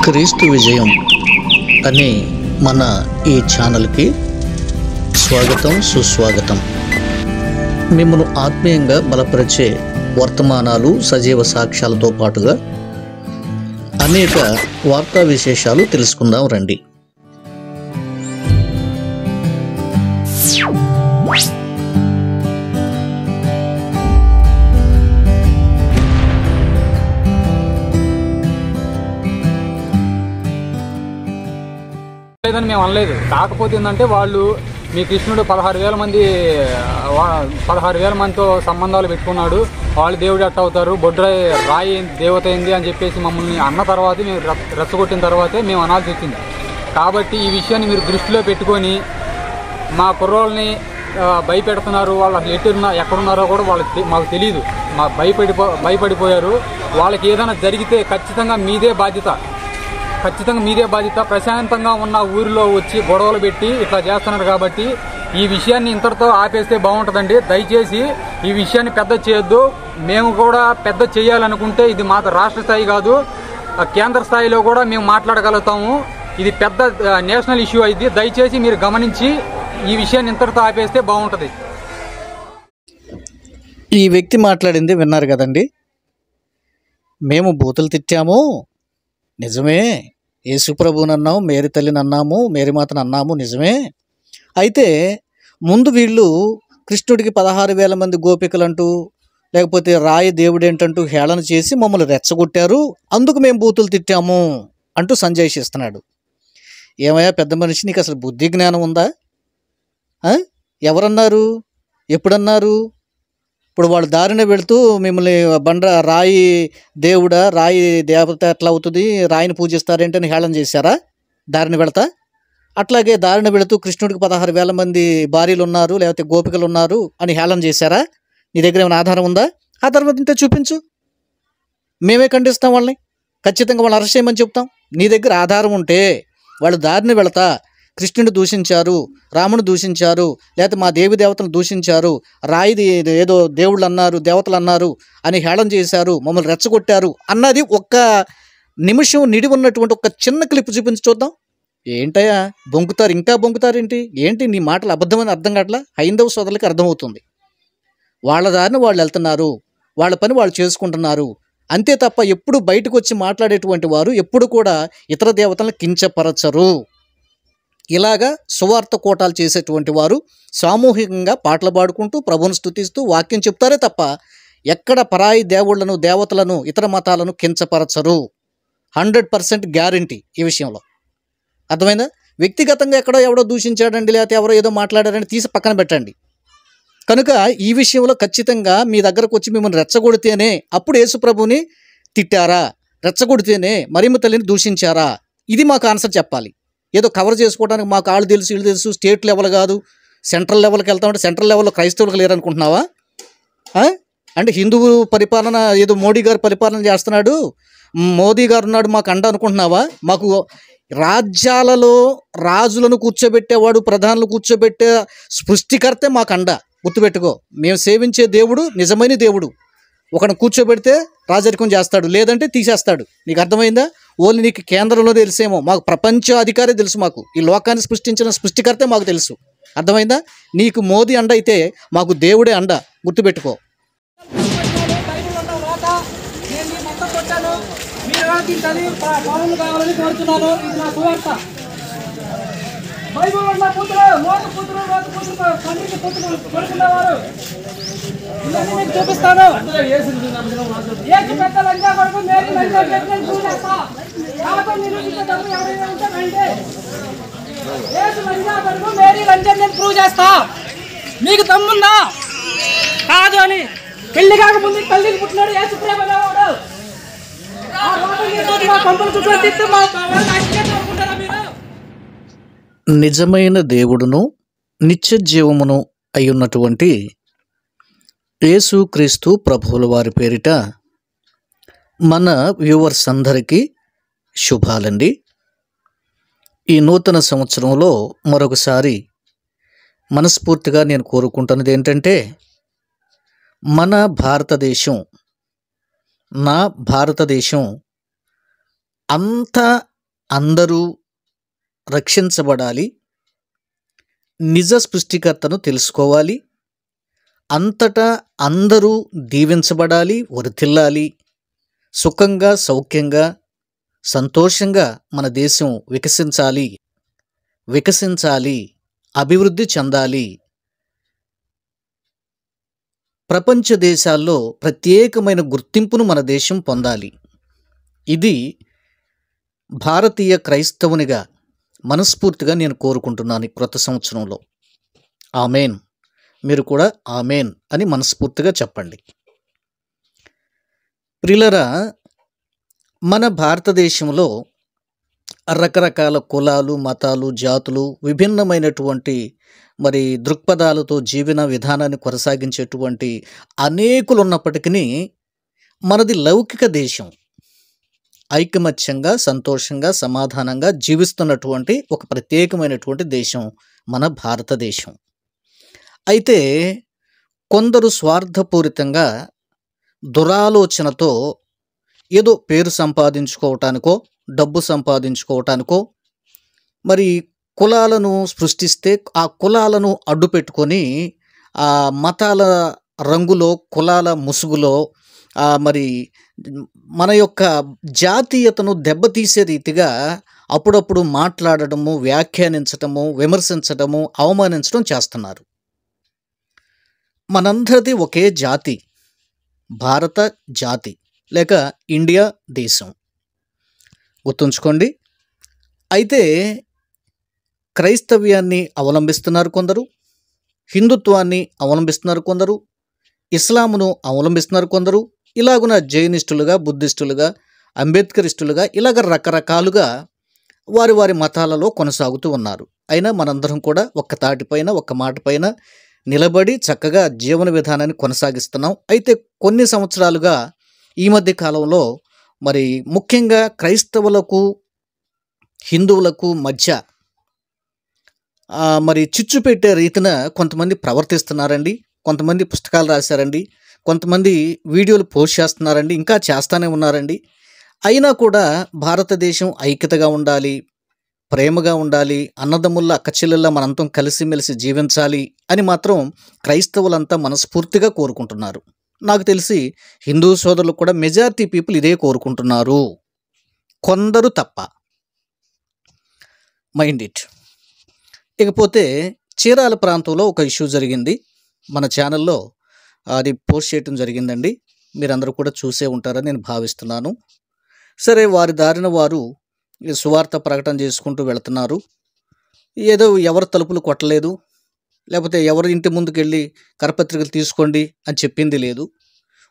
క్రీస్తు విజయం అనే మన ఈ ఛానల్కి స్వాగతం, సుస్వాగతం. మిమ్మల్ని ఆత్మీయంగా బలపరిచే వర్తమానాలు, సజీవ సాక్ష్యాలతో పాటుగా అనేక వార్తా విశేషాలు తెలుసుకుందాం రండి. లేదని మేము అనలేదు. కాకపోతే ఏంటంటే వాళ్ళు మీ కృష్ణుడు 16,000 మందితో సంబంధాలు పెట్టుకున్నాడు, వాళ్ళు దేవుడు ఎట్ట అవుతారు, బొడ్రాయి రాయి దేవత అయింది అని చెప్పేసి మమ్మల్ని అన్న తర్వాత మేము రెచ్చగొట్టిన తర్వాతే మేము అనాల్సి వచ్చింది. కాబట్టి ఈ విషయాన్ని మీరు దృష్టిలో పెట్టుకొని మా కుర్రోళ్ళని భయపెడుతున్నారు. వాళ్ళు అసలు ఎక్కడున్నారో కూడా మాకు తెలియదు. భయపడిపోయారు. వాళ్ళకి ఏదైనా జరిగితే ఖచ్చితంగా మీదే బాధ్యత. ప్రశాంతంగా ఉన్న ఊరిలో వచ్చి గొడవలు పెట్టి ఇట్లా చేస్తున్నారు. కాబట్టి ఈ విషయాన్ని ఇంతటితో ఆపేస్తే బాగుంటుందండి. దయచేసి ఈ విషయాన్ని పెద్ద చేయొద్దు. మేము కూడా పెద్ద చేయాలనుకుంటే ఇది మాకు రాష్ట్ర స్థాయి కాదు, కేంద్ర స్థాయిలో కూడా మేము మాట్లాడగలుగుతాము. ఇది పెద్ద నేషనల్ ఇష్యూ అయింది. దయచేసి మీరు గమనించి ఈ విషయాన్ని ఇంతటితో ఆపేస్తే బాగుంటుంది. ఈ వ్యక్తి మాట్లాడింది విన్నారు కదండి. మేము బూతులు తిట్టాము, నిజమే. యేసుప్రభుని అన్నాము, మేరీ తల్లిని అన్నాము, మేరీ మాతను అన్నాము, నిజమే. అయితే ముందు వీళ్ళు కృష్ణుడికి 16,000 మంది గోపికలంటూ, లేకపోతే రాయి దేవుడేంటంటూ హేళన చేసి మమ్మల్ని రెచ్చగొట్టారు, అందుకు మేము బూతులు తిట్టాము అంటూ సంజాయిస్తున్నాడు. ఏమయ్యా పెద్ద మనిషి, నీకు అసలు బుద్ధి జ్ఞానం ఉందా? ఎవరన్నారు? ఎప్పుడన్నారు? ఇప్పుడు వాళ్ళు దారిన వెళుతూ మిమ్మల్ని రాయి దేవుడా, రాయి దేవత ఎట్లా అవుతుంది, రాయిని పూజిస్తారేంటని హేళన చేశారా దారిన వెళతా? అట్లాగే దారిన వెళుతూ కృష్ణుడికి 16,000 మంది భార్యలు ఉన్నారు, లేకపోతే గోపికలు ఉన్నారు అని హేళన చేశారా? నీ దగ్గర ఏమైనా ఆధారం ఉందా? ఆధారం ఉంటే చూపించు, మేమే ఖండిస్తాం వాళ్ళని. ఖచ్చితంగా వాళ్ళు అరెస్ట్ చేయమని చెప్తాం. నీ దగ్గర ఆధారం ఉంటే వాళ్ళు దారిన వెళతా కృష్ణుని దూషించారు, రాముని దూషించారు, లేకపోతే మా దేవి దేవతలను దూషించారు, రాయిది ఏదో దేవుళ్ళు అన్నారు, దేవతలు అన్నారు అని హేళన చేశారు, మమ్మల్ని రెచ్చగొట్టారు అన్నది ఒక్క నిమిషం నిడి ఉన్నటువంటి ఒక చిన్న క్లిప్ చూపించి చూద్దాం. ఏంటయ్యా బొంకుతారు, ఇంకా బొంకుతారేంటి? ఏంటి నీ మాటలు అబద్ధమని అర్థం కావట్లా? హైందవ సోదరులకి అర్థమవుతుంది. వాళ్ళ దారిని వాళ్ళు వెళ్తున్నారు, వాళ్ళ పని వాళ్ళు చేసుకుంటున్నారు, అంతే తప్ప ఎప్పుడు బయటకు వచ్చి మాట్లాడేటువంటి వారు ఎప్పుడు కూడా ఇతర దేవతలను కించపరచరు. ఇలాగా సువార్త కోటాలు చేసేటువంటి వారు సామూహికంగా పాటలు పాడుకుంటూ ప్రభువును స్తుతిస్తూ వాక్యం చెప్తారే తప్ప ఎక్కడ పరాయి దేవుళ్లను, దేవతలను, ఇతర మతాలను కించపరచరు. 100% గ్యారంటీ ఈ విషయంలో. అర్థమైందా? వ్యక్తిగతంగా ఎక్కడో ఎవడో దూషించాడండి, లేకపోతే ఎవరో ఏదో మాట్లాడారని తీసి పక్కన పెట్టండి. కనుక ఈ విషయంలో ఖచ్చితంగా మీ దగ్గరకు వచ్చి మిమ్మల్ని రెచ్చగొడితేనే అప్పుడు యేసుప్రభుని తిట్టారా, రెచ్చగొడితేనే మరియమ్మ తల్లిని దూషించారా, ఇది మాకు ఆన్సర్ చెప్పాలి. ఏదో కవర్ చేసుకోవడానికి మాకు ఆళ్ళు తెలుసు, వీళ్ళు తెలుసు, స్టేట్ లెవెల్ కాదు సెంట్రల్ లెవెల్కి వెళ్తామంటే సెంట్రల్ లెవెల్లో క్రైస్తవులకు లేరనుకుంటున్నావా? అంటే హిందువు పరిపాలన ఏదో మోడీ గారు పరిపాలన చేస్తున్నాడు, మోదీ గారు ఉన్నాడు మాకు అండ అనుకుంటున్నావా? మాకు రాజ్యాలలో రాజులను కూర్చోబెట్టేవాడు, ప్రధానులు కూర్చోబెట్టే సృష్టికర్తే మాకు అండ. గుర్తుపెట్టుకో, మేము సేవించే దేవుడు నిజమైన దేవుడు. ఒకరిని కూర్చోబెడితే రాజరికం చేస్తాడు, లేదంటే తీసేస్తాడు. నీకు అర్థమైందా? ఓన్లీ నీకు కేంద్రంలో తెలిసేమో, మాకు ప్రపంచ అధికారే తెలుసు. మాకు ఈ లోకాన్ని సృష్టించిన సృష్టికర్తే మాకు తెలుసు. అర్థమైందా? నీకు మోదీ అండ అయితే మాకు దేవుడే అండ. గుర్తుపెట్టుకో. చూపిస్తాను. ప్రూవ్ చేస్తా. మీకు దమ్ముందా కాదు అని. పెళ్లి కాకముందు తల్లికి పుట్టినాడు యేసు ప్రేమ దేవుడు. నిజమైన దేవుడును నిత్య జీవమును అయ్యున్నటువంటి యేసుక్రీస్తు ప్రభువుల వారి పేరిట మన వ్యూవర్స్ అందరికీ శుభాలండి. ఈ నూతన సంవత్సరంలో మరొకసారి మనస్ఫూర్తిగా నేను కోరుకుంటున్నది ఏంటంటే, మన భారతదేశం, నా భారతదేశం అంత అందరూ రక్షించబడాలి, నిజ సృష్టికర్తను తెలుసుకోవాలి, అంతటా అందరూ దీవించబడాలి, వర్ధిల్లాలి, సుఖంగా సౌఖ్యంగా సంతోషంగా మన దేశం వికసించాలి, అభివృద్ధి చెందాలి, ప్రపంచ దేశాల్లో ప్రత్యేకమైన గుర్తింపును మన దేశం పొందాలి. ఇది భారతీయ క్రైస్తవునిగా మనస్ఫూర్తిగా నేను కోరుకుంటున్నాను ఈ క్రొత్త సంవత్సరంలో. ఆమెన్. మీరు కూడా ఆమెన్ అని మనస్ఫూర్తిగా చెప్పండి. ప్రియులారా, మన భారతదేశంలో రకరకాల కులాలు, మతాలు, జాతులు, విభిన్నమైనటువంటి దృక్పథాలతో జీవన విధానాన్ని కొనసాగించేటువంటి అనేకులు ఉన్నప్పటికీ మనది లౌకిక దేశం. ఐకమత్యంగా, సంతోషంగా, సమాధానంగా జీవిస్తున్నటువంటి ఒక ప్రత్యేకమైనటువంటి దేశం మన భారతదేశం. అయితే కొందరు స్వార్థపూరితంగా, దురాలోచనతో ఏదో పేరు సంపాదించుకోవటానికో, డబ్బు సంపాదించుకోవటానికో కులాలను సృష్టిస్తే ఆ కులాలను అడ్డు పెట్టుకొని ఆ మతాల రంగులో, కులాల ముసుగులో మన యొక్క జాతీయతను దెబ్బతీసే రీతిగా అప్పుడప్పుడు మాట్లాడటము, వ్యాఖ్యానించటము, విమర్శించటము, అవమానించడం చేస్తున్నారు. మనందరిది ఒకే జాతి, భారత జాతి లేక ఇండియా దేశం, గుర్తుంచుకోండి. అయితే క్రైస్తవ్యాన్ని అవలంబిస్తున్నారు కొందరు, హిందుత్వాన్ని అవలంబిస్తున్నారు కొందరు, ఇస్లామును అవలంబిస్తున్నారు కొందరు, ఇలాగున జైనిస్టులుగా, బుద్ధిస్టులుగా, అంబేద్కరిస్టులుగా ఇలాగ రకరకాలుగా వారి వారి మతాలలో కొనసాగుతూ ఉన్నారు. అయినా మనందరం కూడా ఒక్క తాటిపైన, ఒక్క మాట పైన నిలబడి చక్కగా జీవన విధానాన్ని కొనసాగిస్తున్నాం. అయితే కొన్ని సంవత్సరాలుగా ఈ మధ్య కాలంలో ముఖ్యంగా క్రైస్తవులకు, హిందువులకు మధ్య చిచ్చు పెట్టే రీతిన కొంతమంది ప్రవర్తిస్తున్నారండి. కొంతమంది పుస్తకాలు రాశారండి, కొంతమంది వీడియోలు పోస్ట్ చేస్తున్నారండి, ఇంకా చేస్తూనే ఉన్నారండి. అయినా కూడా భారతదేశం ఐక్యతగా ఉండాలి, ప్రేమగా ఉండాలి, అన్నదమ్ముల్లా అక్కచెల్లెల్లా మనంతం కలిసిమెలిసి జీవించాలి అని మాత్రం క్రైస్తవులంతా మనస్ఫూర్తిగా కోరుకుంటున్నారు. నాకు తెలిసి హిందూ సోదరులు కూడా మెజారిటీ పీపుల్ ఇదే కోరుకుంటున్నారు, కొందరు తప్ప. Mind it. ఇకపోతే చీరాల ప్రాంతంలో ఒక ఇష్యూ జరిగింది. మన ఛానల్లో అది పోస్ట్ చేయటం జరిగిందండి. మీరందరూ కూడా చూసే ఉంటారని నేను భావిస్తున్నాను. సరే, వారి దారిన వారు సువార్త ప్రకటన చేసుకుంటూ వెళుతున్నారు. ఏదో ఎవరు తలుపులు కొట్టలేదు, లేకపోతే ఎవరి ఇంటి ముందుకు వెళ్ళి కరపత్రికలు తీసుకోండి అని చెప్పింది లేదు.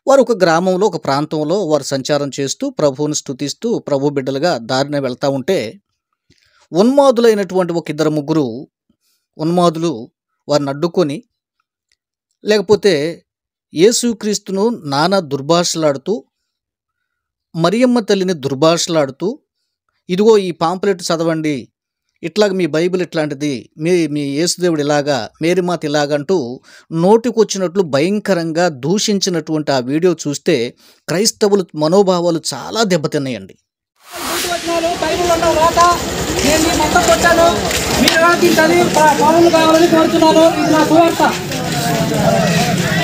వారు ఒక గ్రామంలో, ఒక ప్రాంతంలో వారు సంచారం చేస్తూ ప్రభువుని స్తుతిస్తూ ప్రభు బిడ్డలుగా దారిన వెళ్తూ ఉంటే ఉన్మాదులైనటువంటి ఒక ఇద్దరు ముగ్గురు ఉన్మాదులు వారిని అడ్డుకొని, లేకపోతే యేసుక్రీస్తును నానా దుర్భాషలాడుతూ, మరియమ్మ తల్లిని దుర్భాషలాడుతూ, ఇదిగో ఈ పాంప్లెట్ చదవండి, ఇట్లాగ మీ బైబిల్ ఇట్లాంటిది, మీ యేసుదేవుడు ఇలాగా, మేరీమాత ఇలాగంటూ నోటికొచ్చినట్లు భయంకరంగా దూషించినటువంటి ఆ వీడియో చూస్తే క్రైస్తవులు మనోభావాలు చాలా దెబ్బతిన్నాయండి. నేను మీ మొత్తం కొట్టాను, మీరు ఆలోచించాలి, పౌరులు కావాలని కోరుతున్నాను. ఇది నా సువార్త.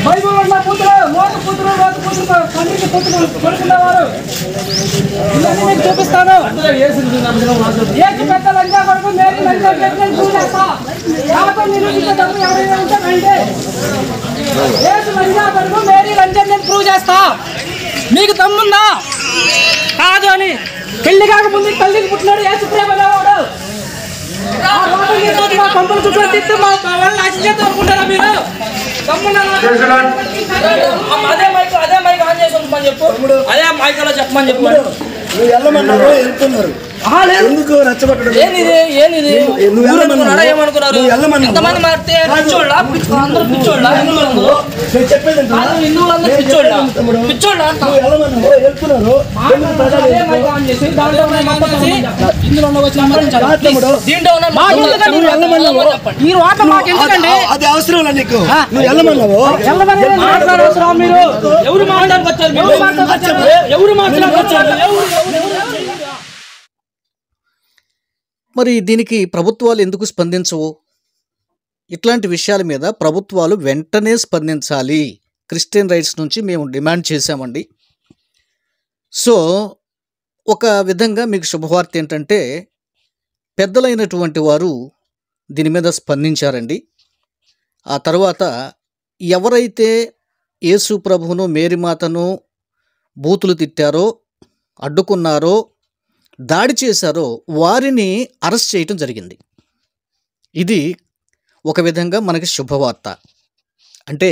బైబుల్ ఉన్న కూతురు, లోతు కూతురు, తండ్రికి కూతురు కొడుకున్నవారు ఇవన్నీ మీకు చూపిస్తాను. ఏసు పెద్ద లంచా కొడుకు, మేరీ లంచా పెట్టిన చూసేస్తా. నాతో నిరూపించేటప్పుడు ఎవరైనా ఉంటే రండి. ఏసు లంచా కొడుకు, మేరీ లంచా నేను ప్రూవ్ చేస్తా. మీకు దమ్ముందా కాదు అని. పెళ్లి కాకముందు తల్లికి పుట్టినాడు యేసు ప్రేమలేవాడు. పంపులు చుట్టూ తిట్టు మా వాళ్ళని ఆశించేద్దాం అనుకుంటారా మీరు? అదే మైక్ ఆన్ చేసి ఉంచమని చెప్పు, అదే మైక్ లో చెప్పమని చెప్పు. నువ్వు వెళ్ళమన్నారు, వెళ్తున్నారు. ఎందుకు రచ్చబట్టడం? ఏమనుకున్నారు? ఎంతమంది మారితే పిచ్చోళ్ళ, అందరూ పిచ్చోళ్ళ, హిందువులందరూ పిచ్చోళ్ళ, పిచ్చోళ్ళ వెళ్తున్నారు. అది అవసరం నీకు, నువ్వు వెళ్ళమన్నావు. మాట్లాడవసరం మీరు ఎవరు మాట్లాడుకొచ్చారు? ఎవరు మాట్లాడుకొచ్చారు? మరి దీనికి ప్రభుత్వాలు ఎందుకు స్పందించవు? ఇట్లాంటి విషయాల మీద ప్రభుత్వాలు వెంటనే స్పందించాలి. క్రిస్టియన్ రైట్స్ నుంచి మేము డిమాండ్ చేశామండి. సో ఒక విధంగా మీకు శుభవార్త ఏంటంటే, పెద్దలైనటువంటి వారు దీని మీద స్పందించారండి. ఆ తర్వాత ఎవరైతే యేసు ప్రభువును, మేరీమాతను బూతులు తిట్టారో, అడ్డుకున్నారో, దాడి చేశారో వారిని అరెస్ట్ చేయటం జరిగింది. ఇది ఒక విధంగా మనకి శుభవార్త. అంటే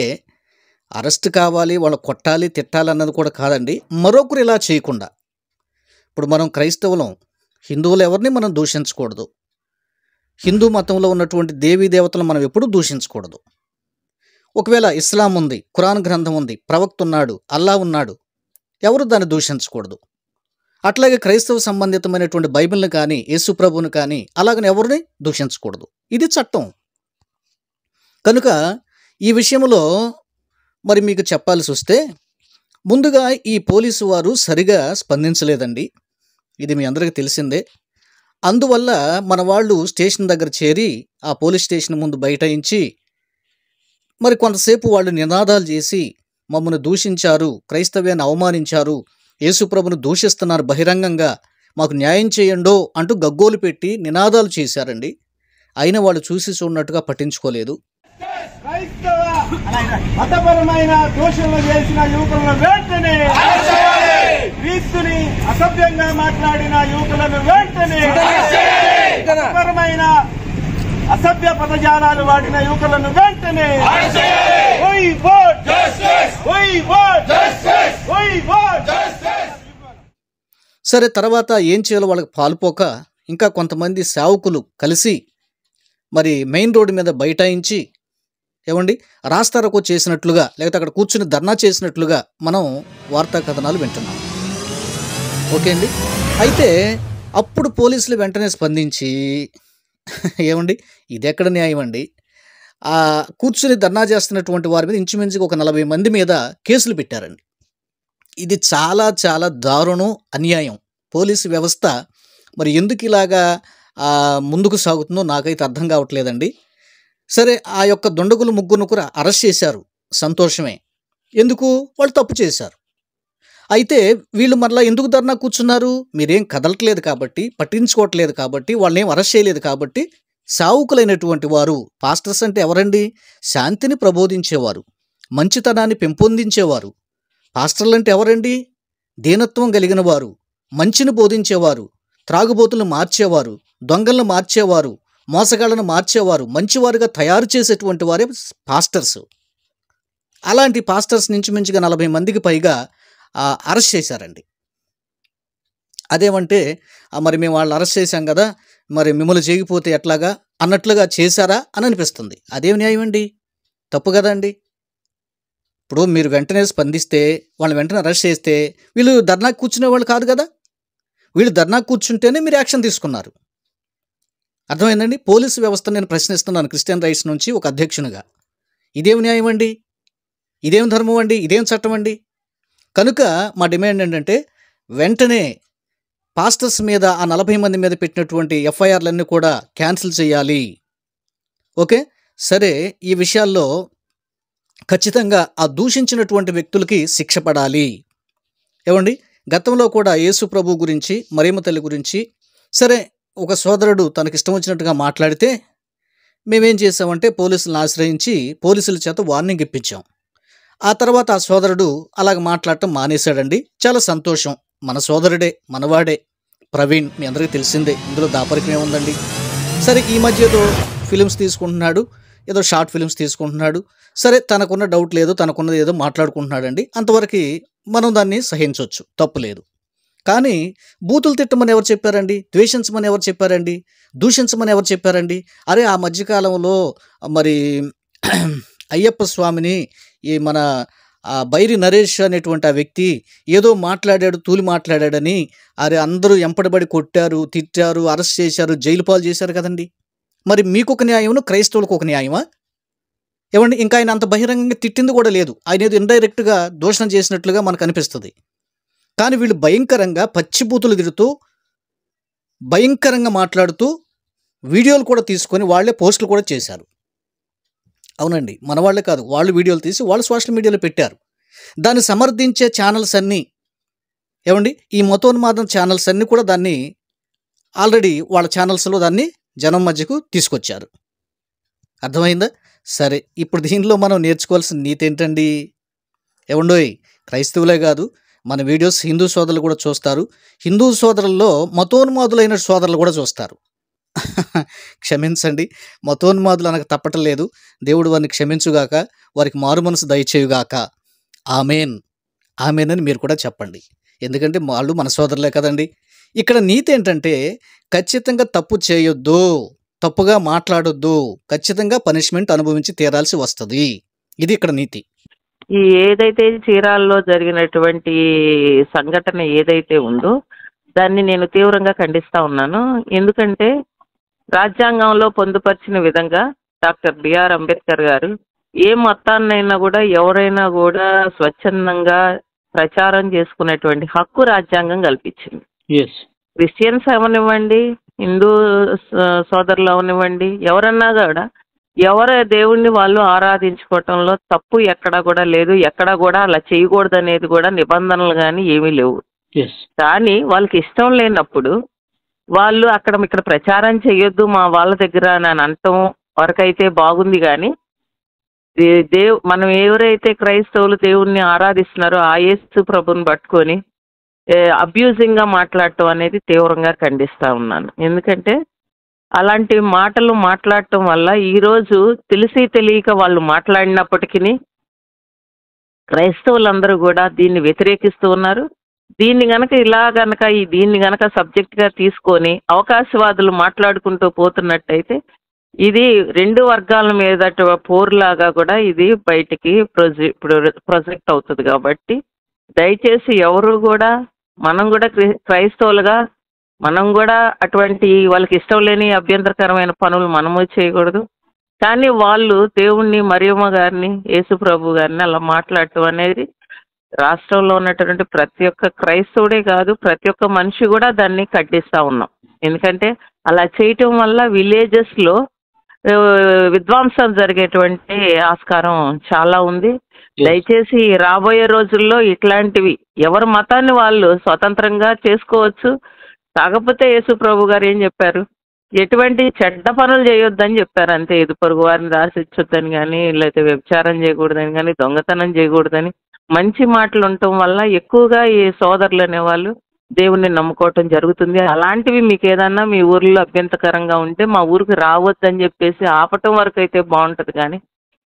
అరెస్ట్ కావాలి, వాళ్ళు కొట్టాలి, తిట్టాలి అన్నది కూడా కాదండి. మరొకరు ఇలా చేయకుండా, ఇప్పుడు మనం క్రైస్తవులం, హిందువులు ఎవరిని మనం దూషించకూడదు. హిందూ మతంలో ఉన్నటువంటి దేవీ దేవతలను మనం ఎప్పుడూ దూషించకూడదు. ఒకవేళ ఇస్లాం ఉంది, ఖురాన్ గ్రంథం ఉంది, ప్రవక్త ఉన్నాడు, అల్లా ఉన్నాడు, ఎవరు దాన్ని దూషించకూడదు. అట్లాగే క్రైస్తవ సంబంధితమైనటువంటి బైబిల్ని కానీ, యేసు ప్రభువుని కానీ అలాగని ఎవరిని దూషించకూడదు. ఇది చట్టం. కనుక ఈ విషయంలో మరి మీకు చెప్పాల్సి వస్తే, ముందుగా ఈ పోలీసు వారు సరిగా స్పందించలేదండి. ఇది మీ అందరికీ తెలిసిందే. అందువల్ల మన వాళ్ళు స్టేషన్ దగ్గర చేరి ఆ పోలీస్ స్టేషన్ ముందు బైఠాయించి మరి కొంతసేపు వాళ్ళు నినాదాలు చేసి మమ్మల్ని దూషించారు, క్రైస్తవ్యాన్ని అవమానించారు, యేసుప్రభును దూషిస్తున్నారు బహిరంగంగా, మాకు న్యాయం చేయండో అంటూ గగ్గోలు పెట్టి నినాదాలు చేశారండి. అయినా వాళ్ళు చూసి చూడనట్టుగా పట్టించుకోలేదు. క్రైస్తవ మతపరమైన దోషులను చేసిన యువకులను వెంటనే, క్రీస్తుని అసభ్యంగా మాట్లాడిన యువకులను వెంటనే, మతపరమైన అసభ్య పదజాలాలు వాడిన యువకులను వెంటనే, We want justice! We want justice! We want justice! సరే, తర్వాత ఏం చేయాలో వాళ్ళకి పాలుపోక ఇంకా కొంతమంది సేవకులు కలిసి మరి మెయిన్ రోడ్డు మీద బైఠాయించి ఏమండి రాస్తారోకో చేసినట్లుగా, లేకపోతే అక్కడ కూర్చుని ధర్నా చేసినట్లుగా మనం వార్తా కథనాలు వింటున్నాం. ఓకే అండి. అయితే అప్పుడు పోలీసులు వెంటనే స్పందించి ఏమండి ఇది ఎక్కడ న్యాయం అండి, కూర్చుని ధర్నా చేస్తున్నటువంటి వారి మీద ఇంచుమించుగా ఒక 40 మంది మీద కేసులు పెట్టారండి. ఇది చాలా చాలా దారుణం, అన్యాయం. పోలీసు వ్యవస్థ మరి ఎందుకు ఇలాగా ముందుకు సాగుతుందో నాకైతే అర్థం కావట్లేదండి. సరే, ఆ యొక్క దుండగులు ముగ్గురు కూడా అరెస్ట్ చేశారు, సంతోషమే. ఎందుకు? వాళ్ళు తప్పు చేశారు. అయితే వీళ్ళు మరలా ఎందుకు ధర్నా కూర్చున్నారు? మీరేం కదలట్లేదు కాబట్టి, పట్టించుకోవట్లేదు కాబట్టి, వాళ్ళని ఏం అరెస్ట్ చేయలేదు కాబట్టి. సావుకులైనటువంటి వారు, పాస్టర్స్ అంటే ఎవరండి? శాంతిని ప్రబోధించేవారు, మంచితనాన్ని పెంపొందించేవారు. పాస్టర్లు అంటే ఎవరండి? దీనత్వం కలిగిన వారు, మంచిని బోధించేవారు, త్రాగుబోతులను మార్చేవారు, దొంగలను మార్చేవారు, మోసగాళ్లను మార్చేవారు, మంచివారుగా తయారు చేసేటువంటి వారే పాస్టర్స్. అలాంటి పాస్టర్స్ నుంచి మించిగా 40 మందికి పైగా అరెస్ట్ చేశారండి. అదేమంటే మరి మేము వాళ్ళని అరెస్ట్ చేశాం కదా, మరి మిమ్మల్ని చేయకపోతే ఎట్లాగా అన్నట్లుగా చేశారా అని అనిపిస్తుంది. అదేం న్యాయం అండి? తప్పు కదండి. ఇప్పుడు మీరు వెంటనే స్పందిస్తే, వాళ్ళని వెంటనే అరెస్ట్ చేస్తే వీళ్ళు ధర్నాకు కూర్చునే వాళ్ళు కాదు కదా. వీళ్ళు ధర్నాకు కూర్చుంటేనే మీరు యాక్షన్ తీసుకున్నారు. అర్థమైందండి? పోలీసు వ్యవస్థను నేను ప్రశ్నిస్తున్నాను క్రిస్టియన్ రైట్స్ నుంచి ఒక అధ్యక్షునిగా. ఇదేం న్యాయం అండి? ఇదేం ధర్మం అండి? ఇదేం చట్టం అండి? కనుక మా డిమాండ్ ఏంటంటే, వెంటనే పాస్టర్స్ మీద ఆ 40 మంది మీద పెట్టినటువంటి ఎఫ్ఐఆర్లన్నీ కూడా క్యాన్సిల్ చేయాలి. ఓకే, సరే. ఈ విషయాల్లో ఖచ్చితంగా ఆ దూషించినటువంటి వ్యక్తులకి శిక్ష పడాలి. ఏమండి, గతంలో కూడా యేసు ప్రభు గురించి, మరియమ్మ తల్లి గురించి సరే ఒక సోదరుడు తనకిష్టం వచ్చినట్టుగా మాట్లాడితే మేమేం చేసామంటే పోలీసులను ఆశ్రయించి పోలీసుల చేత వార్నింగ్ ఇప్పించాం. ఆ తర్వాత ఆ సోదరుడు అలాగ మాట్లాడటం మానేశాడండి. చాలా సంతోషం. మన సోదరుడే, మనవాడే, ప్రవీణ్. మీ అందరికీ తెలిసిందే, ఇందులో దాపరికం ఏముందండి. సరే, ఈ మధ్య ఏదో ఫిలిమ్స్ తీసుకుంటున్నాడు, ఏదో షార్ట్ ఫిలిమ్స్ తీసుకుంటున్నాడు. సరే, తనకున్న డౌట్ లేదు, తనకున్నది ఏదో మాట్లాడుకుంటున్నాడండి. అంతవరకు మనం దాన్ని సహించవచ్చు, తప్పు లేదు. కానీ బూతులు తిట్టమని ఎవరు చెప్పారండి? ద్వేషించమని ఎవరు చెప్పారండి? దూషించమని ఎవరు చెప్పారండి? అరే, ఆ మధ్యకాలంలో మరి అయ్యప్ప స్వామిని ఈ మన బైరి నరేష్ అనేటువంటి ఆ వ్యక్తి ఏదో మాట్లాడాడు, తూలి మాట్లాడాడని అరే అందరూ ఎంపడబడి కొట్టారు, తిట్టారు, అరెస్ట్ చేశారు, జైలు పాలు చేశారు కదండి. మరి మీకు ఒక న్యాయమును, క్రైస్తవులకు ఒక న్యాయమా? ఏమండి, ఇంకా ఆయన అంత బహిరంగంగా తిట్టింది కూడా లేదు. ఆయన ఏదో ఇండైరెక్ట్గా దూషణ చేసినట్లుగా మనకు అనిపిస్తుంది. కానీ వీళ్ళు భయంకరంగా పచ్చిబూతులు తిడుతూ, భయంకరంగా మాట్లాడుతూ వీడియోలు కూడా తీసుకొని వాళ్ళే పోస్టులు కూడా చేశారు. అవునండి, మన వాళ్ళే కాదు, వాళ్ళు వీడియోలు తీసి వాళ్ళు సోషల్ మీడియాలో పెట్టారు. దాన్ని సమర్థించే ఛానల్స్ అన్నీ ఏమండి, ఈ మతోన్మాదం ఛానల్స్ అన్నీ కూడా దాన్ని ఆల్రెడీ వాళ్ళ ఛానల్స్లో దాన్ని జనం మధ్యకు తీసుకొచ్చారు. అర్థమైందా? సరే, ఇప్పుడు దీనిలో మనం నేర్చుకోవాల్సిన నీతి ఏంటండి? ఏమండోయ్, క్రైస్తవులే కాదు, మన వీడియోస్ హిందూ సోదరులు కూడా చూస్తారు. హిందూ సోదరుల్లో మతోన్మాదులైన సోదరులు కూడా చూస్తారు. క్షమించండి, మతోన్మాదులు అనక తప్పటం లేదు. దేవుడు వారిని క్షమించుగాక, వారికి మారు మనసు దయచేయుగాక. ఆమెన్, ఆమెన్ అని మీరు కూడా చెప్పండి. ఎందుకంటే వాళ్ళు మన సోదరులే కదండి. ఇక్కడ నీతి ఏంటంటే ఖచ్చితంగా తప్పు చేయొద్దు, తప్పుగా మాట్లాడొద్దు, ఖచ్చితంగా పనిష్మెంట్ అనుభవించి తీరాల్సి వస్తుంది. ఇది ఇక్కడ నీతి. ఈ ఏదైతే చీరాల్లో జరిగినటువంటి సంఘటన ఏదైతే ఉందో దాన్ని నేను తీవ్రంగా ఖండిస్తా ఉన్నాను. ఎందుకంటే రాజ్యాంగంలో పొందుపరిచిన విధంగా డాక్టర్ బిఆర్ అంబేద్కర్ గారు ఏ మతాన్నైనా కూడా ఎవరైనా కూడా స్వచ్ఛందంగా ప్రచారం చేసుకునేటువంటి హక్కు రాజ్యాంగం కల్పించింది. క్రిస్టియన్స్ అవనివ్వండి, హిందూ సోదరులు అవనివ్వండి, ఎవరన్నా కూడా ఎవరి దేవుణ్ణి వాళ్ళు ఆరాధించుకోవటంలో తప్పు ఎక్కడా కూడా లేదు. ఎక్కడా కూడా అలా చేయకూడదు అనేది కూడా నిబంధనలు కానీ ఏమీ లేవు. కానీ వాళ్ళకి ఇష్టం లేనప్పుడు వాళ్ళు అక్కడ ఇక్కడ ప్రచారం చేయొద్దు మా వాళ్ళ దగ్గర అని అనటం వరకైతే బాగుంది. కానీ మనం ఎవరైతే క్రైస్తవులు దేవుణ్ణి ఆరాధిస్తున్నారో ఆ యేసు ప్రభుని పట్టుకొని అబ్యూజింగ్గా మాట్లాడటం అనేది తీవ్రంగా ఖండిస్తూ ఉన్నాను. ఎందుకంటే అలాంటి మాటలు మాట్లాడటం వల్ల ఈరోజు తెలిసి తెలియక వాళ్ళు మాట్లాడినప్పటికీ క్రైస్తవులందరూ కూడా దీన్ని వ్యతిరేకిస్తూ ఉన్నారు. దీన్ని దీన్ని గనక సబ్జెక్ట్గా తీసుకొని అవకాశవాదులు మాట్లాడుకుంటూ పోతున్నట్టయితే ఇది రెండు వర్గాల మీద పోరులాగా కూడా ఇది బయటికి ప్రొజెక్ట్ అవుతుంది. కాబట్టి దయచేసి ఎవరు కూడా మనం కూడా క్రైస్తవులుగా మనం కూడా అటువంటి వాళ్ళకి ఇష్టం లేని అభ్యంతరకరమైన పనులు మనము చేయకూడదు. కానీ వాళ్ళు దేవుణ్ణి, మరియమ్మ గారిని, యేసు ప్రభు గారిని అలా మాట్లాడటం అనేది రాష్ట్రంలో ఉన్నటువంటి ప్రతి ఒక్క క్రైస్తవుడే కాదు ప్రతి ఒక్క మనిషి కూడా దాన్ని ఖండిస్తూ ఉన్నాం. ఎందుకంటే అలా చేయటం వల్ల విలేజెస్లో విధ్వంసం జరిగేటువంటి ఆస్కారం చాలా ఉంది. దయచేసి రాబోయే రోజుల్లో ఇట్లాంటివి ఎవరి మతాన్ని వాళ్ళు స్వతంత్రంగా చేసుకోవచ్చు. కాకపోతే యేసు ప్రభు గారు ఏం చెప్పారు, ఎటువంటి చెడ్డ పనులు చేయొద్దని చెప్పారు అంతే. ఇది పొరుగు వారిని రాసిచ్చొద్దని కానీ, లేకపోతే వ్యభిచారం చేయకూడదని కానీ, దొంగతనం చేయకూడదని మంచి మాటలు ఉండటం వల్ల ఎక్కువగా ఈ సోదరులు అనేవాళ్ళు దేవుణ్ణి నమ్ముకోవటం జరుగుతుంది. అలాంటివి మీకు ఏదన్నా మీ ఊర్లో అభ్యంతకరంగా ఉంటే మా ఊరికి రావద్దని చెప్పేసి ఆపటం వరకు అయితే బాగుంటుంది. కానీ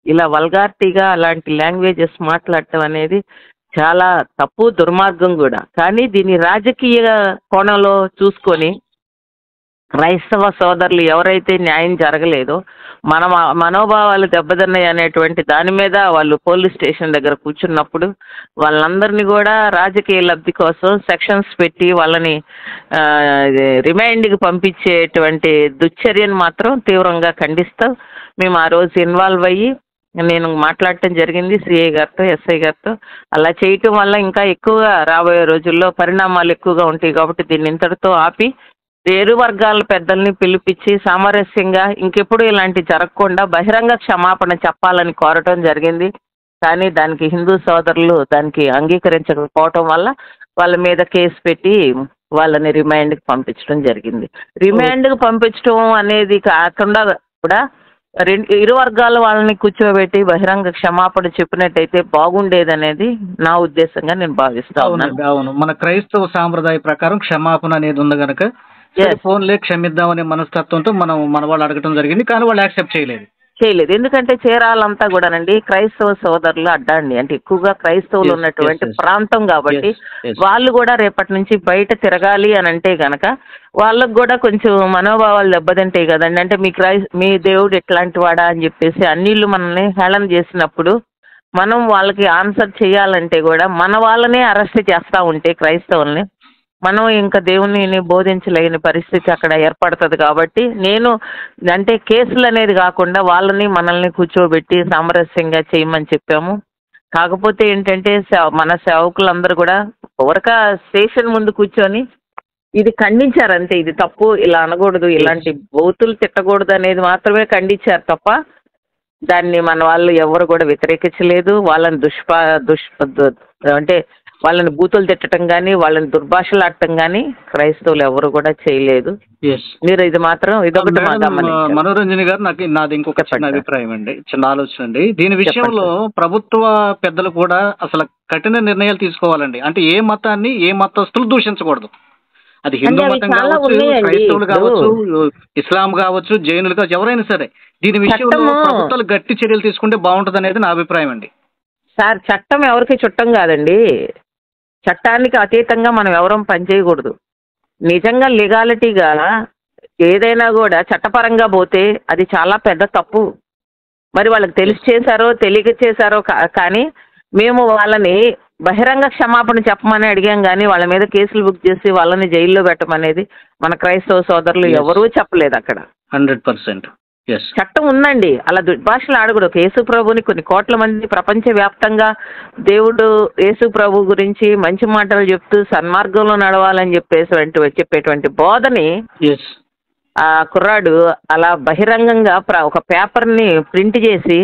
ఇలా వల్గారిటీగా అలాంటి లాంగ్వేజెస్ మాట్లాడటం అనేది చాలా తప్పు, దుర్మార్గం కూడా. కానీ దీన్ని రాజకీయ కోణంలో చూసుకొని క్రైస్తవ సోదరులు ఎవరైతే న్యాయం జరగలేదో, మన మనోభావాలు దెబ్బతిన్నాయి అనేటువంటి దాని మీద వాళ్ళు పోలీస్ స్టేషన్ దగ్గర కూర్చున్నప్పుడు వాళ్ళందరినీ కూడా రాజకీయ లబ్ధి కోసం సెక్షన్స్ పెట్టి వాళ్ళని రిమైండ్కి పంపించేటువంటి దుశ్చర్యను మాత్రం తీవ్రంగా ఖండిస్తాం. మేము ఆ రోజు ఇన్వాల్వ్ అయ్యి నేను మాట్లాడటం జరిగింది సిఐ గారితో, ఎస్ఐ గారితో. అలా చేయటం వల్ల ఇంకా ఎక్కువగా రాబోయే రోజుల్లో పరిణామాలు ఎక్కువగా ఉంటాయి. కాబట్టి దీన్ని ఇంతటితో ఆపి ఇరు వర్గాల పెద్దల్ని పిలిపించి సామరస్యంగా ఇంకెప్పుడు ఇలాంటి జరగకుండా బహిరంగ క్షమాపణ చెప్పాలని కోరటం జరిగింది. కానీ దానికి హిందూ సోదరులు దానికి అంగీకరించకపోవటం వల్ల వాళ్ళ మీద కేసు పెట్టి వాళ్ళని రిమాండ్కి పంపించడం జరిగింది. రిమాండ్కి పంపించడం అనేది కాకుండా కూడా ఇరు వర్గాల వాళ్ళని కూర్చోబెట్టి బహిరంగ క్షమాపణ చెప్పినట్టయితే బాగుండేదనేది నా ఉద్దేశంగా నేను భావిస్తా ఉన్నాను. అవును, మన క్రైస్తవ సాంప్రదాయ ప్రకారం క్షమాపణ అనేది ఉంది కనుక ఫోన్లే క్షమిద్దామనే మనస్తత్వంతో మన వాళ్ళు అడగటం జరిగింది. కానీ వాళ్ళు యాక్సెప్ట్ చేయలేదు. ఎందుకంటే చీరాలంతా కూడానండి క్రైస్తవ సోదరులు అడ్డండి, అంటే ఎక్కువగా క్రైస్తవులు ఉన్నటువంటి ప్రాంతం కాబట్టి వాళ్ళు కూడా రేపటి నుంచి బయట తిరగాలి అని అంటే గనక వాళ్ళకు కూడా కొంచెం మనోభావాలు దెబ్బతింటాయి కదండి. అంటే మీ దేవుడు ఎట్లాంటి వాడా అని చెప్పేసి అన్నిళ్ళు మనల్ని హేళన చేసినప్పుడు మనం వాళ్ళకి ఆన్సర్ చేయాలంటే కూడా మన వాళ్ళనే అరెస్ట్ చేస్తూ ఉంటే క్రైస్తవుల్ని మనం ఇంకా దేవుణ్ణి బోధించలేని పరిస్థితి అక్కడ ఏర్పడుతుంది. కాబట్టి నేను అంటే కేసులు అనేది కాకుండా వాళ్ళని మనల్ని కూర్చోబెట్టి సామరస్యంగా చేయమని చెప్పాము. కాకపోతే ఏంటంటే మన సేవకులందరూ కూడా స్టేషన్ ముందు కూర్చొని ఇది ఖండించారు అంతే. ఇది తప్పు, ఇలా అనకూడదు, ఇలాంటి బూతులు తిట్టకూడదు అనేది మాత్రమే ఖండించారు తప్ప దాన్ని మన వాళ్ళు ఎవరు కూడా వ్యతిరేకించలేదు. వాళ్ళని అంటే వాళ్ళని బూతులు తిట్టడం కానీ వాళ్ళని దుర్భాషలాడటం కానీ క్రైస్తవులు ఎవరు కూడా చేయలేదు. మీరు ఇది మాత్రం ఇదొకటి మనోరంజన్ గారు, నాది ఇంకొక చిన్న అభిప్రాయం అండి, చిన్న ఆలోచన అండి. దీని విషయంలో ప్రభుత్వ పెద్దలు కూడా అసలు కఠిన నిర్ణయాలు తీసుకోవాలండి. అంటే ఏ మతాన్ని ఏ మతస్థులు దూషించకూడదు. అది హిందూ మతం కావచ్చు, క్రైస్తవులు కావచ్చు, ఇస్లాం కావచ్చు, జైనులు కావచ్చు, ఎవరైనా సరే దీని విషయంలో ప్రభుత్వాలు గట్టి చర్యలు తీసుకుంటే బాగుంటుంది అనేది నా అభిప్రాయం అండి. సార్, చట్టం ఎవరికి చుట్టం కాదండి. చట్టానికి అతీతంగా మనం ఎవరం పనిచేయకూడదు. నిజంగా లీగాలిటీగా ఏదైనా కూడా చట్టపరంగా పోతే అది చాలా పెద్ద తప్పు. మరి వాళ్ళకి తెలిసి చేశారో తెలియక చేశారో కానీ మేము వాళ్ళని బహిరంగ క్షమాపణ చెప్పమని అడిగాం కానీ వాళ్ళ మీద కేసులు బుక్ చేసి వాళ్ళని జైల్లో పెట్టమనేది మన క్రైస్తవ సోదరులు ఎవరూ చెప్పలేదు. అక్కడ 100% చట్టం ఉందండి. అలా దుర్భాషలు ఆడకూడదు. యేసు ప్రభుని కొన్ని కోట్ల మంది ప్రపంచ వ్యాప్తంగా దేవుడు యేసు ప్రభు గురించి మంచి మాటలు చెప్తూ సన్మార్గంలో నడవాలని చెప్పేటువంటి బోధని ఆ కుర్రాడు అలా బహిరంగంగా ఒక పేపర్ని ప్రింట్ చేసి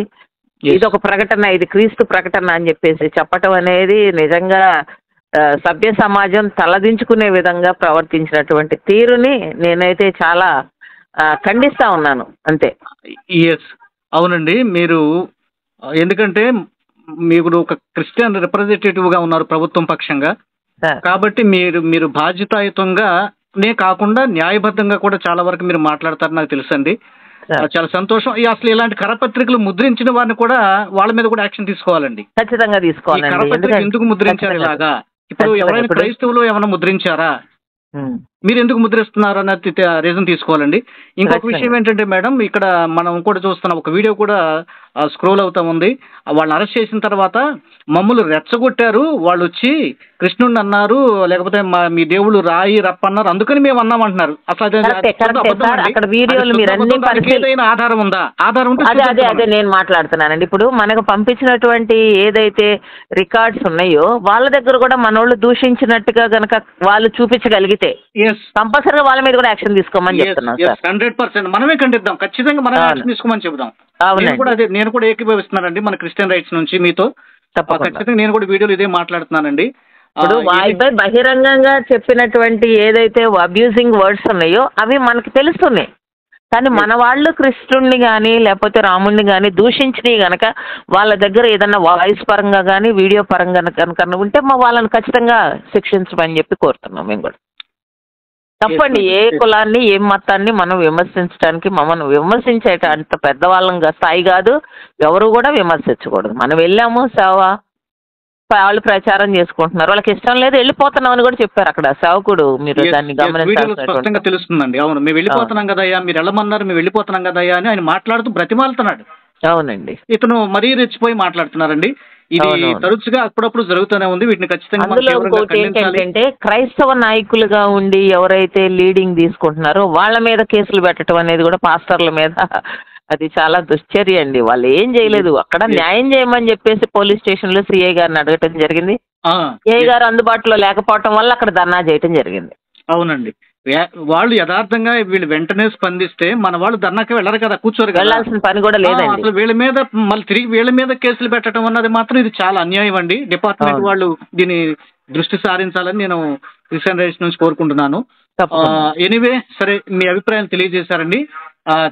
ఇది ఒక ప్రకటన, ఇది క్రీస్తు ప్రకటన అని చెప్పేసి చెప్పటం అనేది నిజంగా సభ్య సమాజం తలదించుకునే విధంగా ప్రవర్తించినటువంటి తీరుని నేనైతే చాలా ఖండిస్తా ఉన్నాను అంతే. అవునండి. మీరు ఎందుకంటే మీరు ఒక క్రిస్టియన్ రిప్రజెంటేటివ్ గా ఉన్నారు ప్రభుత్వం పక్షంగా, కాబట్టి మీరు బాధ్యతాయుతంగానే కాకుండా న్యాయబద్ధంగా కూడా చాలా వరకు మీరు మాట్లాడతారు నాకు తెలుసండి. చాలా సంతోషం. అసలు ఇలాంటి కరపత్రికలు ముద్రించిన వారిని కూడా వాళ్ళ మీద కూడా యాక్షన్ తీసుకోవాలండి. ఖచ్చితంగా తీసుకోవాలి. కరపత్రిక ఎందుకు ముద్రించారు ఇలాగా? ఇప్పుడు ఎవరైనా క్రైస్తవులు ఏమైనా ముద్రించారా? మీరు ఎందుకు ముద్రిస్తున్నారు అన్నది రీజన్ తీసుకోవాలండి. ఇంకొక విషయం ఏంటంటే మేడం, ఇక్కడ మనం కూడా చూస్తున్నాం, ఒక వీడియో కూడా స్క్రోల్ అవుతా ఉంది. వాళ్ళని అరెస్ట్ చేసిన తర్వాత మమ్మల్ని రెచ్చగొట్టారు, వాళ్ళు వచ్చి కృష్ణుడిని అన్నారు, లేకపోతే మీ దేవుళ్ళు రాయి రప్పన్నారు, అందుకని మేము అన్నామంటున్నారు. అసలు ఆధారం ఉందా? ఆధారం ఉంటే అదే నేను మాట్లాడుతున్నానండి. ఇప్పుడు మనకు పంపించినటువంటి ఏదైతే రికార్డ్స్ ఉన్నాయో వాళ్ళ దగ్గర కూడా మనోళ్ళు దూషించినట్టుగా గనక వాళ్ళు చూపించగలిగితే కంపల్సరీగా వాళ్ళ మీద కూడా యాక్షన్ తీసుకోమని చెప్తున్నాం. 100% మనమే ఖండిద్దాం, ఖచ్చితంగా మనం యాక్షన్ తీసుకోమని చెబుదాం. నేను కూడా ఏకీభవిస్తున్నానండి మన క్రిస్టియన్ రైట్స్ నుంచి మీతో. ఖచ్చితంగా నేను కూడా వీడియోలో ఇదే మాట్లాడుతున్నానండి. ఇప్పుడు వాళ్ళపై బహిరంగంగా చెప్పినటువంటి ఏదైతే అబ్యూజింగ్ వర్డ్స్ ఉన్నాయో అవి మనకి తెలుస్తున్నాయి. కానీ మన వాళ్ళు కృష్ణుడిని కానీ లేకపోతే రాముడిని కానీ దూషించినవి గనక వాళ్ళ దగ్గర ఏదన్నా వాయిస్ పరంగా కానీ వీడియో పరంగా కనుక ఉంటే వాళ్ళని ఖచ్చితంగా శిక్షించమని చెప్పి కోరుతున్నాం మేము కూడా. తప్పండి. ఏ కులాన్ని ఏ మతాన్ని మనం విమర్శించడానికి మమ్మల్ని విమర్శించేట అంత పెద్దవాళ్ళం స్థాయి కాదు. ఎవరు కూడా విమర్శించకూడదు. మనం వెళ్ళాము సేవ, వాళ్ళు ప్రచారం చేసుకుంటున్నారు, వాళ్ళకి ఇష్టం లేదు వెళ్ళిపోతున్నాం అని కూడా చెప్పారు అక్కడ సేవకుడు. మీరు దాన్ని గమనించాల్సిందిగా తెలుస్తుందండి. అవును, మేము వెళ్ళిపోతున్నాం కదయ్యా, మీరు వెళ్ళమన్నారు, మేము వెళ్ళిపోతున్నాం కదయ్యా అని ఆయన మాట్లాడుతూ బ్రతిమాలుతున్నాడు. అవునండి, ఇతను మరీ రెచ్చిపోయి మాట్లాడుతున్నారండి. ఇది తరచుగా అప్పుడప్పుడు జరుగుతూనే ఉంది. వీటిని ఖచ్చితంగా ఏంటంటే క్రైస్తవ నాయకులుగా ఉండి ఎవరైతే లీడింగ్ తీసుకుంటున్నారో వాళ్ళ మీద కేసులు పెట్టడం అనేది కూడా పాస్టర్ల మీద అది చాలా దుశ్చర్య అండి. వాళ్ళు ఏం చేయలేదు. అక్కడ న్యాయం చేయమని చెప్పేసి పోలీస్ స్టేషన్ లో సిఐ గారిని అడగటం జరిగింది. సిఐ గారు అందుబాటులో లేకపోవటం వల్ల అక్కడ ధర్నా చేయటం జరిగింది. అవునండి, వాళ్ళు యథార్థంగా వీళ్ళు వెంటనే స్పందిస్తే మన వాళ్ళు ధర్నాకి వెళ్ళరు కదా, కూర్చోరు, వెళ్ళాల్సిన పని కూడా లేదండి. అసలు వీళ్ళ మీద మళ్ళీ తిరిగి వీళ్ళ మీద కేసులు పెట్టడం అన్నది మాత్రం ఇది చాలా అన్యాయం అండి. డిపార్ట్మెంట్ వాళ్ళు దీన్ని దృష్టి సారించాలని నేను క్రిస్టియన్ రైట్స్ నుంచి కోరుకుంటున్నాను. ఎనీవే, సరే, మీ అభిప్రాయాలు తెలియజేశారండి.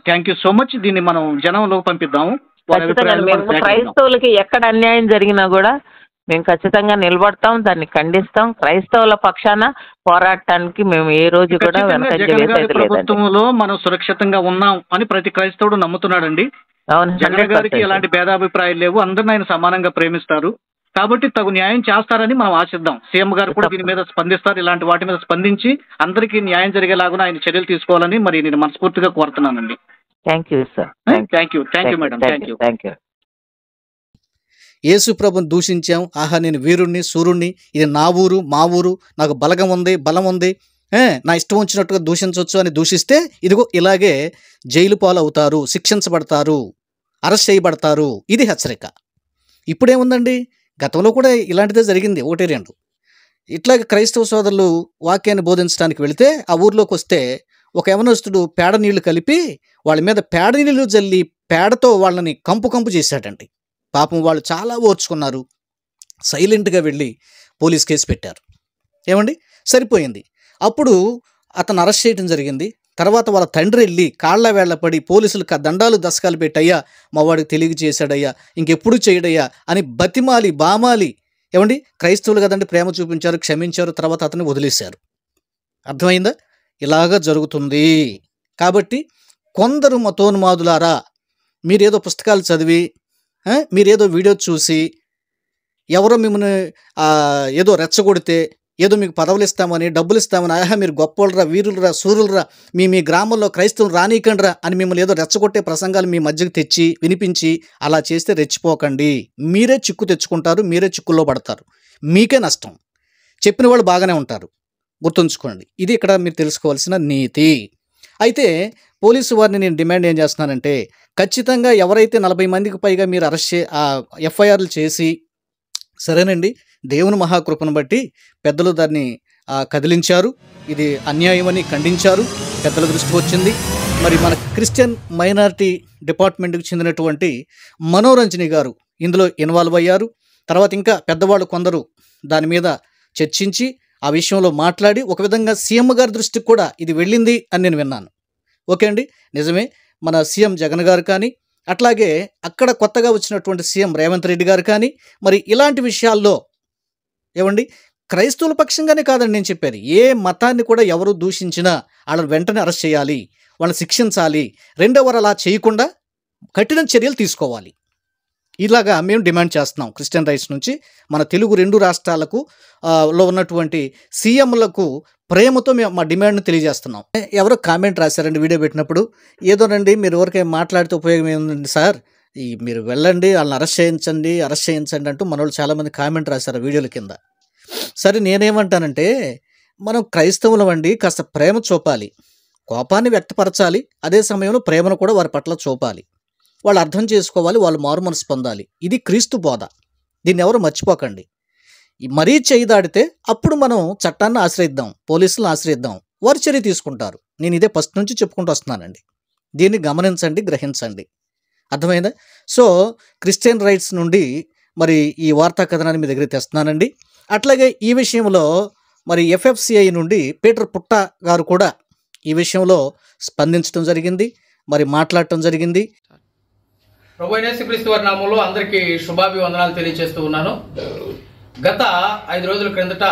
Thank you so much. దీన్ని మనం జనంలో పంపిద్దాము. క్రైస్తవులకి ఎక్కడ అన్యాయం జరిగినా కూడా మేము ఖచ్చితంగా నిలబడతాం, దాన్ని ఖండిస్తాం. క్రైస్తవుల పక్షాన పోరాటానికి మేము ఏ రోజు కూడా ప్రభుత్వంలో మనం సురక్షితంగా ఉన్నాం అని ప్రతి క్రైస్తవుడు నమ్ముతున్నాడండి. జగన్ గారికి ఎలాంటి భేదాభిప్రాయాలు లేవు, అందరిని ఆయన సమానంగా ప్రేమిస్తారు. కాబట్టి తగు న్యాయం చేస్తారని మనం ఆశిద్దాం. సీఎం గారు కూడా దీని మీద స్పందిస్తారు. ఇలాంటి వాటి మీద స్పందించి అందరికీ న్యాయం జరిగేలాగా ఆయన చర్యలు తీసుకోవాలని మరి నేను మనస్ఫూర్తిగా కోరుతున్నానండి. Thank you sir. Thank you madam. Thank you. Yesu ప్రభుని దూషించాం, ఆహా నేను వీరుణ్ణి సూర్యుణ్ణి, ఇది నా ఊరు మా ఊరు, నాకు బలగం ఉంది బలం ఉంది, నా ఇష్టం వచ్చినట్టుగా దూషించవచ్చు అని దూషిస్తే ఇదిగో ఇలాగే జైలు పాలు అవుతారు, శిక్షించబడతారు, అరెస్ట్ చేయబడతారు. ఇది హెచ్చరిక. ఇప్పుడేముందండి, గతంలో కూడా ఇలాంటిదే జరిగింది 1-2. ఇట్లాగే క్రైస్తవ సోదరులు వాక్యాన్ని బోధించడానికి వెళితే ఆ ఊర్లోకి వస్తే ఒక యవనస్తుడు పేడ నీళ్లు కలిపి వాళ్ళ మీద పేడ నీళ్లు జల్లి పేడతో వాళ్ళని కంపు చేశాడండి. పాపం వాళ్ళు చాలా ఓర్చుకున్నారు, సైలెంట్గా వెళ్ళి పోలీస్ కేసు పెట్టారు. ఏమండి, సరిపోయింది. అప్పుడు అతను అరెస్ట్ చేయడం జరిగింది. తర్వాత వాళ్ళ తండ్రి వెళ్ళి కాళ్ళ వేళ్ల పడి పోలీసులకు దండాలు దశకాలు పెట్టయ్యా, మా వాడికి తెలియజేశాడయ్యా, ఇంకెప్పుడు చేయడయ్యా అని బతిమాలి బామాలి, ఏమండి, క్రైస్తవులు కదండి, ప్రేమ చూపించారు, క్షమించారు, తర్వాత అతన్ని వదిలేశారు. అర్థమైందా? ఇలాగా జరుగుతుంది. కాబట్టి కొందరు మతోన్మాదులారా, మీరేదో పుస్తకాలు చదివి, మీరేదో వీడియో చూసి, ఎవరో మిమ్మల్ని ఏదో రెచ్చగొడితే, ఏదో మీకు పదవులు ఇస్తామని, డబ్బులు ఇస్తామని, మీరు గొప్పోళ్ళరా, వీరులరా, సూరులరా, మీ గ్రామంలో క్రైస్తవులు రానీకండ్రా అని మిమ్మల్ని ఏదో రెచ్చగొట్టే ప్రసంగాలు మీ మధ్యకు తెచ్చి వినిపించి అలా చేస్తే రెచ్చిపోకండి. మీరే చిక్కు తెచ్చుకుంటారు, మీరే చిక్కుల్లో పడతారు, మీకే నష్టం. చెప్పిన వాళ్ళు బాగానే ఉంటారు, గుర్తుంచుకోండి. ఇది ఇక్కడ మీరు తెలుసుకోవాల్సిన నీతి. అయితే పోలీసు వారిని నేను డిమాండ్ ఏం చేస్తున్నానంటే, ఖచ్చితంగా ఎవరైతే 40 మందికి పైగా మీరు అరెస్ట్ ఎఫ్ఐఆర్లు చేసి, సరేనండి, దేవుని మహాకృపను బట్టి పెద్దలు దాన్ని కదిలించారు, ఇది అన్యాయమని ఖండించారు, పెద్దల దృష్టికి వచ్చింది. మరి మన క్రిస్టియన్ మైనారిటీ డిపార్ట్మెంట్కి చెందినటువంటి మనోరంజని గారు ఇందులో ఇన్వాల్వ్ అయ్యారు. తర్వాత ఇంకా పెద్దవాళ్ళు కొందరు దాని మీద చర్చించి ఆ విషయంలో మాట్లాడి ఒక విధంగా సీఎం గారి దృష్టికి కూడా ఇది వెళ్ళింది అని నేను విన్నాను. ఓకే అండి, నిజమే. మన సీఎం జగన్ గారు కానీ, అట్లాగే అక్కడ కొత్తగా వచ్చినటువంటి సీఎం రేవంత్ రెడ్డి గారు కానీ, మరి ఇలాంటి విషయాల్లో ఏమండి, క్రైస్తవుల పక్షంగానే కాదండి నేను చెప్పారు, ఏ మతాన్ని కూడా ఎవరు దూషించినా వాళ్ళని వెంటనే అరెస్ట్ చేయాలి, వాళ్ళని శిక్షించాలి, రెండోవారు అలా చేయకుండా కఠిన చర్యలు తీసుకోవాలి. ఇలాగా మేము డిమాండ్ చేస్తున్నాం క్రిస్టియన్ రైట్స్ నుంచి. మన తెలుగు 2 రాష్ట్రాలకు లో ఉన్నటువంటి సీఎంలకు ప్రేమతో మేము మా డిమాండ్ను తెలియజేస్తున్నాం. ఎవరో కామెంట్ రాశారండి వీడియో పెట్టినప్పుడు, ఏదోనండి మీరు ఎవరికై మాట్లాడితే ఉపయోగం ఏముందండి సార్, మీరు వెళ్ళండి, వాళ్ళని అరెస్ట్ చేయించండి అంటూ మన వాళ్ళు చాలామంది కామెంట్ రాశారు వీడియోల కింద. సరే, నేనేమంటానంటే, మనం క్రైస్తవులం అండి, కాస్త ప్రేమ చూపాలి, కోపాన్ని వ్యక్తపరచాలి, అదే సమయంలో ప్రేమను కూడా వారి పట్ల చూపాలి. వాళ్ళు అర్థం చేసుకోవాలి, వాళ్ళు మారు మనసు పొందాలి. ఇది క్రీస్తు బోధ, దీన్ని ఎవరు మర్చిపోకండి. మరీ చేయి దాడితే అప్పుడు మనం చట్టాన్ని ఆశ్రయిద్దాం, పోలీసులను ఆశ్రయిద్దాం, వారు చర్య తీసుకుంటారు. నేను ఇదే ఫస్ట్ నుంచి చెప్పుకుంటూ వస్తున్నానండి. దీన్ని గమనించండి, గ్రహించండి. అర్థమైందా? సో క్రిస్టియన్ రైట్స్ నుండి మరి ఈ వార్తా కథనాన్ని మీ దగ్గరికి తెస్తున్నానండి. అట్లాగే ఈ విషయంలో మరి ఎఫ్ఎఫ్సిఐ నుండి పీటర్ పుట్ట గారు కూడా ఈ విషయంలో స్పందించడం జరిగింది, మరి మాట్లాడటం జరిగింది. ప్రభువైన యేసుక్రీస్తు వారి నామములో అందరికీ శుభాభివందనాలు తెలియజేస్తూ ఉన్నాను. గత 5 రోజుల క్రిందట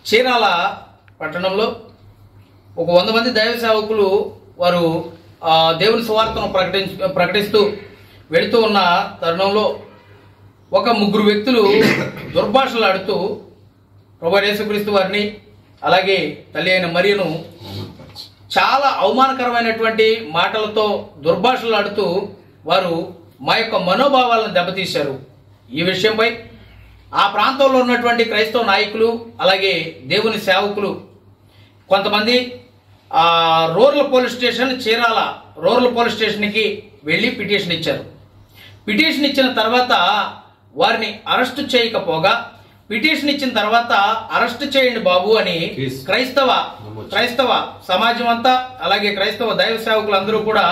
చీరాల పట్టణంలో ఒక 100 మంది దైవ సేవకులు వారు దేవుని సువార్తను ప్రకటిస్తూ వెళుతూ ఉన్న తరుణంలో ఒక 3 వ్యక్తులు దుర్భాషలాడుతూ ప్రభువైన యేసుక్రీస్తు వారిని, అలాగే తల్లి అయిన మరియను చాలా అవమానకరమైనటువంటి మాటలతో దుర్భాషలాడుతూ వారు మా యొక్క మనోభావాలను దెబ్బతీశారు. ఈ విషయంపై ఆ ప్రాంతంలో ఉన్నటువంటి క్రైస్తవ నాయకులు, అలాగే దేవుని సేవకులు కొంతమంది rural police station, Chirala rural police స్టేషన్కి వెళ్ళి పిటిషన్ ఇచ్చారు. పిటిషన్ ఇచ్చిన తర్వాత వారిని అరెస్టు చేయకపోగా, పిటిషన్ ఇచ్చిన తర్వాత అరెస్ట్ చేయండి బాబు అని క్రైస్తవ సమాజం అంతా, అలాగే క్రైస్తవ దైవ సేవకులందరూ కూడా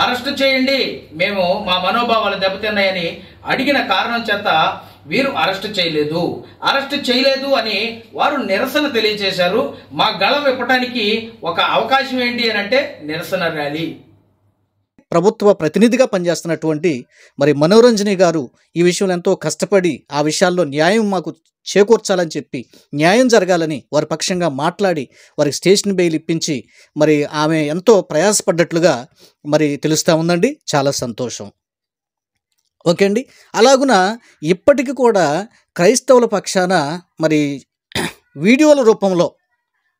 అరెస్ట్ చేయండి, మేము మా మనోభావాలు దెబ్బతిన్నాయని అడిగిన కారణం చేత వీరు అరెస్ట్ చేయలేదు అని వారు నిరసన తెలియజేశారు. మా గళం విప్పటానికి ఒక అవకాశం ఏంటి అని అంటే నిరసన ర్యాలీ. ప్రభుత్వ ప్రతినిధిగా పనిచేస్తున్నటువంటి మరి మనోరంజని గారు ఈ విషయంలో ఎంతో కష్టపడి ఆ విషయాల్లో న్యాయం మాకు చేకూర్చాలని చెప్పి, న్యాయం జరగాలని వారి పక్షంగా మాట్లాడి వారికి స్టేషన్ బెయిల్ ఇప్పించి మరి ఆమె ఎంతో ప్రయాసపడ్డట్లుగా మరి తెలుస్తూ ఉందండి. చాలా సంతోషం. ఓకే అండి. అలాగున ఇప్పటికీ కూడా క్రైస్తవుల పక్షాన మరి వీడియోల రూపంలో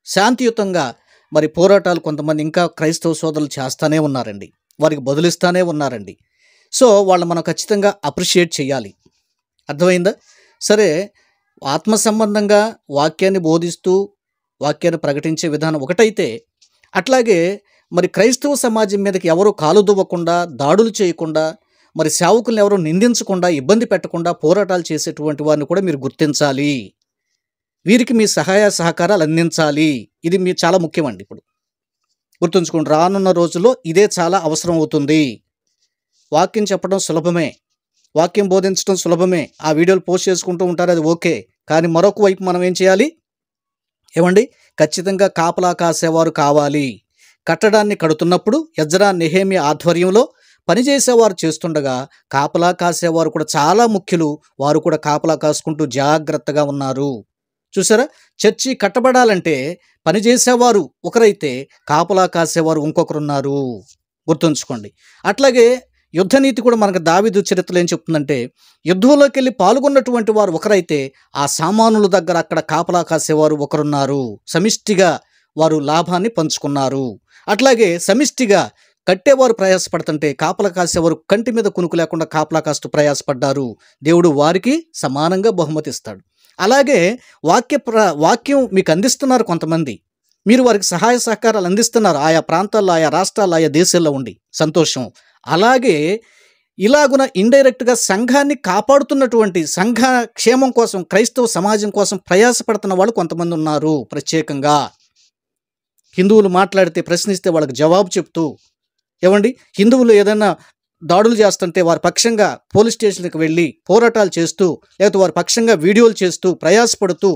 శాంతియుతంగా మరి పోరాటాలు కొంతమంది ఇంకా క్రైస్తవ సోదరులు చేస్తూనే ఉన్నారండి, వారికి బదులిస్తూనే ఉన్నారండి. సో వాళ్ళు మనం ఖచ్చితంగా అప్రిషియేట్ చేయాలి. అర్థమైందా? సరే, ఆత్మ సంబంధంగా వాక్యాన్ని బోధిస్తూ వాక్యాన్ని ప్రకటించే విధానం ఒకటైతే, అట్లాగే మరి క్రైస్తవ సమాజం మీదకి ఎవరు కాలు దువ్వకుండా, దాడులు చేయకుండా, మరి సేవకులను ఎవరు నిందించకుండా, ఇబ్బంది పెట్టకుండా పోరాటాలు చేసేటువంటి వారిని కూడా మీరు గుర్తించాలి. వీరికి మీ సహాయ సహకారాలు అందించాలి. ఇది మీ చాలా ముఖ్యమండి. ఇప్పుడు గుర్తుంచుకోండి, రానున్న రోజుల్లో ఇదే చాలా అవసరం అవుతుంది. వాక్యం చెప్పడం సులభమే, వాక్యం బోధించడం సులభమే, ఆ వీడియోలు పోస్ట్ చేసుకుంటూ ఉంటారు, అది ఓకే. కానీ మరొక వైపు మనం ఏం చేయాలి ఏమండి? ఖచ్చితంగా కాపలా కాసేవారు కావాలి. కట్టడాన్ని కడుతున్నప్పుడు ఎజ్రా, నెహెమ్యా ఆధ్వర్యంలో పనిచేసేవారు చేస్తుండగా కాపలా కాసేవారు కూడా చాలా ముఖ్యులు. వారు కూడా కాపలా కాసుకుంటూ జాగ్రత్తగా ఉన్నారు. చూసారా, చర్చి కట్టబడాలంటే పనిచేసేవారు ఒకరైతే కాపలా కాసేవారు ఇంకొకరున్నారు. గుర్తుంచుకోండి. అట్లాగే యుద్ధనీతి కూడా మనకు దావీదు చరిత్రలో ఏం చెప్తుందంటే, యుద్ధంలోకి వెళ్ళి పాల్గొన్నటువంటి వారు ఒకరైతే ఆ సామానుల దగ్గర అక్కడ కాపలా కాసేవారు ఒకరున్నారు. సమిష్టిగా వారు లాభాన్ని పంచుకున్నారు. అట్లాగే సమిష్టిగా కట్టేవారు ప్రయాసపడుతుంటే కాపలా కాసేవారు కంటి మీద కునుకు లేకుండా కాపలా కాస్తూ ప్రయాసపడ్డారు. దేవుడు వారికి సమానంగా బహుమతి ఇస్తాడు. అలాగే వాక్యం మీకు అందిస్తున్నారు కొంతమంది, మీరు వారికి సహాయ సహకారాలు అందిస్తున్నారు. ఆయా ప్రాంతాల్లో, ఆయా రాష్ట్రాల్లో, ఆయా దేశాల్లో ఉండి సంతోషం. అలాగే ఇలాగున ఇండైరెక్ట్గా సంఘాన్ని కాపాడుతున్నటువంటి, సంఘ క్షేమం కోసం, క్రైస్తవ సమాజం కోసం ప్రయాసపడుతున్న వాళ్ళు కొంతమంది ఉన్నారు. ప్రత్యేకంగా హిందువులు మాట్లాడితే, ప్రశ్నిస్తే వాళ్ళకి జవాబు చెప్తూ, ఏమండి, హిందువులు ఏదైనా దాడులు చేస్తుంటే వారి పక్షంగా పోలీస్ స్టేషన్కి వెళ్ళి పోరాటాలు చేస్తూ, లేకపోతే వారి పక్షంగా వీడియోలు చేస్తూ ప్రయాసపడుతూ,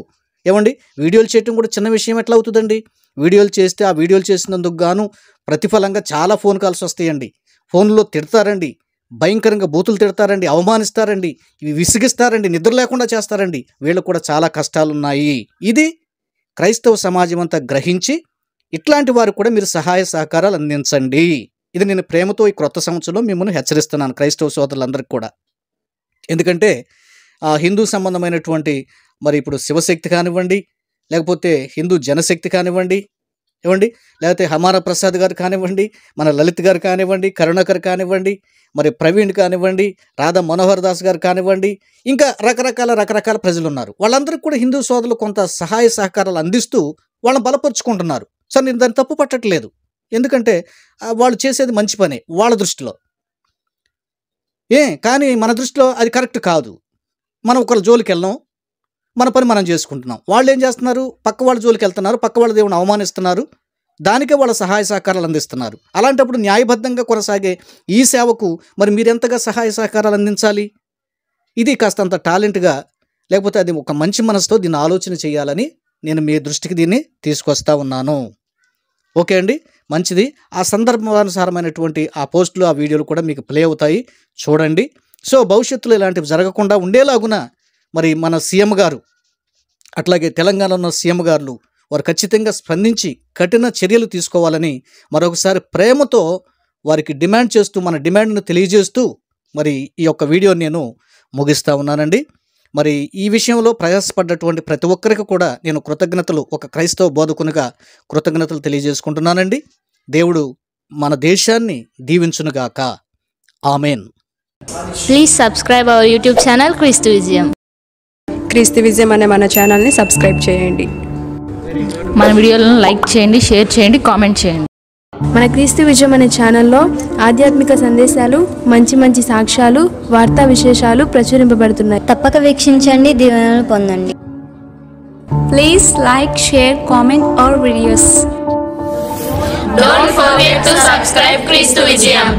ఏమండి, వీడియోలు చేయటం కూడా చిన్న విషయం ఎట్లా అవుతుందండి? వీడియోలు చేస్తే ఆ వీడియోలు చేసినందుకు గాను ప్రతిఫలంగా చాలా ఫోన్ కాల్స్ వస్తాయండి. ఫోన్లో తిడతారండి, భయంకరంగా బూతులు తిడతారండి, అవమానిస్తారండి, ఇవి విసిగిస్తారండి, నిద్ర లేకుండా చేస్తారండి. వీళ్ళకు కూడా చాలా కష్టాలున్నాయి. ఇది క్రైస్తవ సమాజం అంతా గ్రహించి ఇట్లాంటి వారు కూడా మీరు సహాయ సహకారాలు అందించండి. ఇది నేను ప్రేమతో ఈ క్రొత్త సంవత్సరంలో మిమ్మల్ని హెచ్చరిస్తున్నాను, క్రైస్తవ సోదరులందరికీ కూడా. ఎందుకంటే హిందూ సంబంధమైనటువంటి మరి ఇప్పుడు శివశక్తి కానివ్వండి, లేకపోతే హిందూ జనశక్తి కానివ్వండి, ఏమండి, లేకపోతే హమారా ప్రసాద్ గారు కానివ్వండి, మన లలిత్ గారు కానివ్వండి, కరుణాకర్ కానివ్వండి, మరి ప్రవీణ్ కానివ్వండి, రాధా మనోహర్ దాస్ గారు కానివ్వండి, ఇంకా రకరకాల ప్రజలు ఉన్నారు. వాళ్ళందరికీ కూడా హిందూ సోదరులు కొంత సహాయ సహకారాలు అందిస్తూ వాళ్ళని బలపరుచుకుంటున్నారు. సో నేను దాన్ని తప్పు పట్టట్లేదు, ఎందుకంటే వాళ్ళు చేసేది మంచి పనే వాళ్ళ దృష్టిలో. కానీ మన దృష్టిలో అది కరెక్ట్ కాదు. మనం ఒకళ్ళ జోలికి వెళ్ళాం, మన పని మనం చేసుకుంటున్నాం. వాళ్ళు ఏం చేస్తున్నారు? పక్క వాళ్ళ జోలికి వెళ్తున్నారు, పక్క వాళ్ళ దేవుని అవమానిస్తున్నారు, దానికే వాళ్ళ సహాయ సహకారాలు అందిస్తున్నారు. అలాంటప్పుడు న్యాయబద్ధంగా కొనసాగే ఈ సేవకు మరి మీరెంతగా సహాయ సహకారాలు అందించాలి? ఇది కాస్తంత టాలెంట్గా, లేకపోతే అది ఒక మంచి మనసుతో దీన్ని ఆలోచన చేయాలని నేను మీ దృష్టికి దీన్ని తీసుకొస్తా ఉన్నాను. ఓకే అండి, మంచిది. ఆ సందర్భానుసారమైనటువంటి ఆ పోస్టులు, ఆ వీడియోలు కూడా మీకు ప్లే అవుతాయి, చూడండి. సో భవిష్యత్తులో ఇలాంటివి జరగకుండా ఉండేలాగున మరి మన సీఎం గారు, అట్లాగే తెలంగాణలో ఉన్న సీఎం గారు వారు ఖచ్చితంగా స్పందించి కఠిన చర్యలు తీసుకోవాలని మరొకసారి ప్రేమతో వారికి డిమాండ్ చేస్తూ, మన డిమాండ్ను తెలియజేస్తూ మరి ఈ యొక్క వీడియోని నేను ముగిస్తూ ఉన్నానండి. మరి ఈ విషయంలో ప్రయాసపడ్డటువంటి ప్రతి ఒక్కరికి కూడా నేను కృతజ్ఞతలు, ఒక క్రైస్తవ బోధకునిగా కృతజ్ఞతలు తెలియజేసుకుంటున్నానండి. దేవుడు మన దేశాన్ని దీవించునుగాక. Amen. Please subscribe our YouTube channel క్రీస్తు విజయం. క్రీస్తు విజయం అనే మన ఛానల్ని సబ్స్క్రైబ్ చేయండి. మన వీడియోలను లైక్ చేయండి, షేర్ చేయండి, కామెంట్ చేయండి. మన క్రీస్తు విజయం అనే ఛానల్లో ఆధ్యాత్మిక సందేశాలు, మంచి సాక్ష్యాలు, వార్తా విశేషాలు ప్రచురింపబడుతున్నాయి. తప్పక వీక్షించండి, దీవెనలు పొందండి. Please like, share, comment our videos. Don't forget to subscribe క్రీస్తు విజయం.